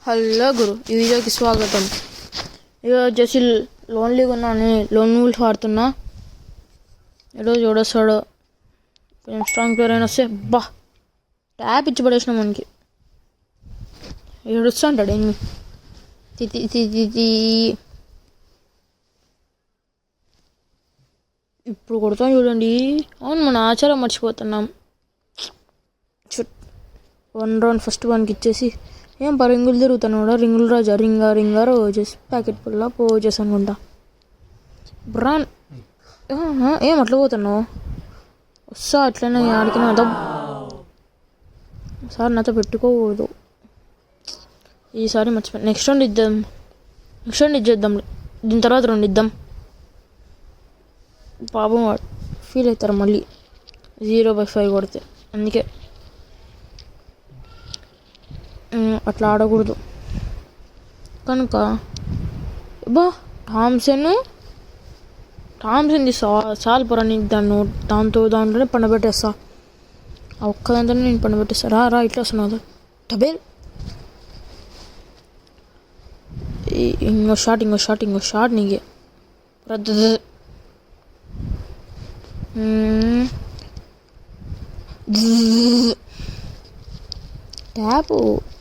Hello గురు, ఈ వీడియోకి స్వాగతం. ఈరోజు వచ్చేసి లోన్లీగా ఉన్నాను, లోన్ రూల్స్ వాడుతున్నా. ఈరోజు ఎవడొస్తాడో కొంచెం స్ట్రాంగ్ ప్లేయర్ అయినా వస్తే బా ట్యాప్ ఇచ్చి పడేసిన మనకి. ఎవడొస్తా అంటాడు ఏమి ఇప్పుడు కొడతాం చూడండి. అవును, మన ఆచారం మర్చిపోతున్నాం. 1 రౌండ్ ఫస్ట్ వన్కి ఇచ్చేసి ఏం రింగులు తిరుగుతాను కూడా, రింగులు రాజా రింగా రోజెస్ ప్యాకెట్ పుల్లా పోజెస్ అనుకుంటా. బ్రాన్ ఏం అట్లా పోతున్నావు? వస్తా అట్లనే ఆడికినా అదా సార్ నాతో పెట్టుకోకూడదు. ఈసారి మర్చిపోయి నెక్స్ట్ రౌండ్ ఇచ్చేద్దాం. దీని తర్వాత 2 ఇద్దాం. పాపం వాడు ఫీల్ అవుతారు మళ్ళీ 0/5 కొడితే. అందుకే అట్లా ఆడకూడదు. కనుక బా థామ్సన్ చాలు పొర నీకు దాంట్లోనే పండబెట్టేస్తా. ఆ ఒక్కదాంతోనే నేను పండబెట్టేస్తా. రా ఇట్లా వస్తున్నావు టబేల్. ఇంకో షాట్ నీకే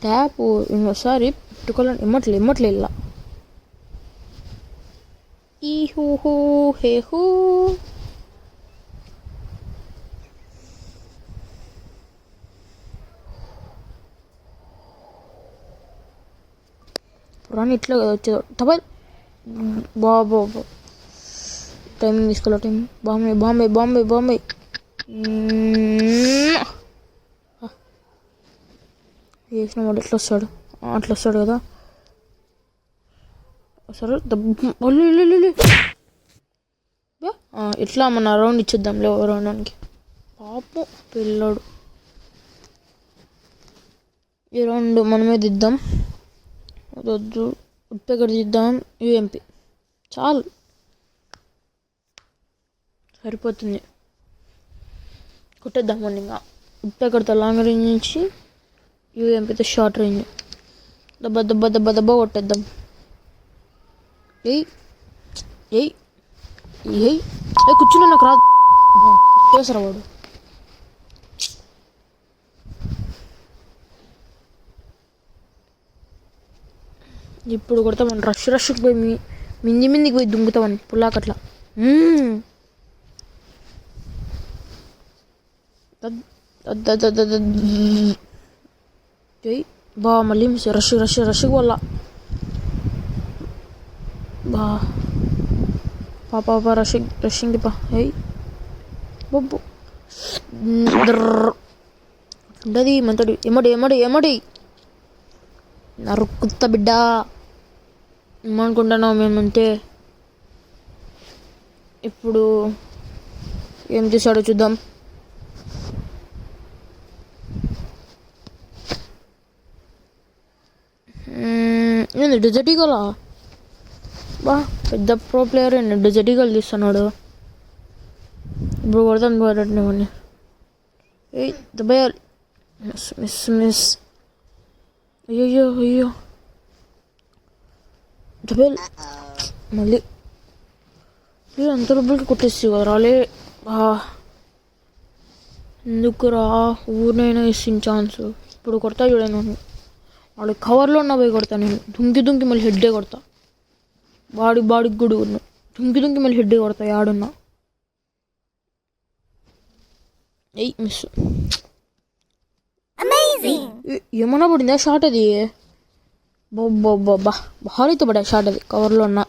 ట్యాపు ఇంకోసారి పెట్టుకోవాలని ఎమ్మట్లే ఇలా ఈ హూ హే హూ. పురాణి ఇట్లా కదా వచ్చేది. టబల్ బాబా టైమింగ్ తీసుకోవాలి. టైం బాంబే వేసిన వాడు ఎట్లా వస్తాడు? అట్లా వస్తాడు కదా. సరే ఇట్లా మన రౌండ్ ఇచ్చేద్దాంలే. రౌండ్కి పాపం పిల్లాడు. ఈ రౌండ్ మనమే దిద్దాం. వద్దు ఉడ్పెక్కడ దిద్దాం. యూఎంపీ చాలు, సరిపోతుంది. కొట్టేద్దాం మొన్న. ఇంకా ఉడ్పెక్కడితో లాంగ్ రేంజ్ నుంచి యూఎంపీతో షార్ట్ రేంజ్. దెబ్బ కొట్టేద్దాం. ఏయ్ కూర్చున్నా, నాకు రాదు. చేసరా వాడు. ఇప్పుడు కొడతామని రష్కి పోయి మిందికి పోయి దుంకుతామని పుల్లాకట్లా. బా మళ్ళీ రష్ వల్ల బా పాప రషింగ్ పా. బొబ్బు ఉండది మంతడి ఎమ్మడి నరుకుత్త బిడ్డ. ఏమనుకుంటున్నావు మేమంటే? ఇప్పుడు ఏం చేశాడో చూద్దాం. ఏంది డెజర్ట్ ఈగలా? బా పెద్ద ప్రో ప్లేయర్ అండి, డెజర్ట్ ఈగలు తీస్తున్నాడు. ఇప్పుడు కొడతాం పోయేటట్టునేవన్నీ. దెబ్బయాలి. మిస్ అయ్యో దెబ్బలు మళ్ళీ అంత రూపాయలకి కొట్టేసి కదా రాలే. ఎందుకురా ఊరినైనా ఇచ్చిన ఛాన్స్. ఇప్పుడు కొడతా చూడాను. వాడు కవర్లో ఉన్న పోయి కొడతా నేను. దుంకి మళ్ళీ హెడ్డే కొడతా. బాడికి కూడా ఉన్నా. దుంకి మళ్ళీ హెడ్డే కొడతా. ఆడున్నా మిస్. ఏమన్నా పడిందా షాట్? అది భారీతో పడా షాట్. అది కవర్లో ఉన్నా.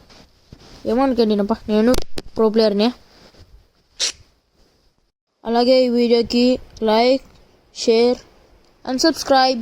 ఏమనుకోండినప్ప, నేను ప్రో ప్లేయర్నే. అలాగే ఈ వీడియోకి లైక్, షేర్ అండ్ సబ్స్క్రైబ్.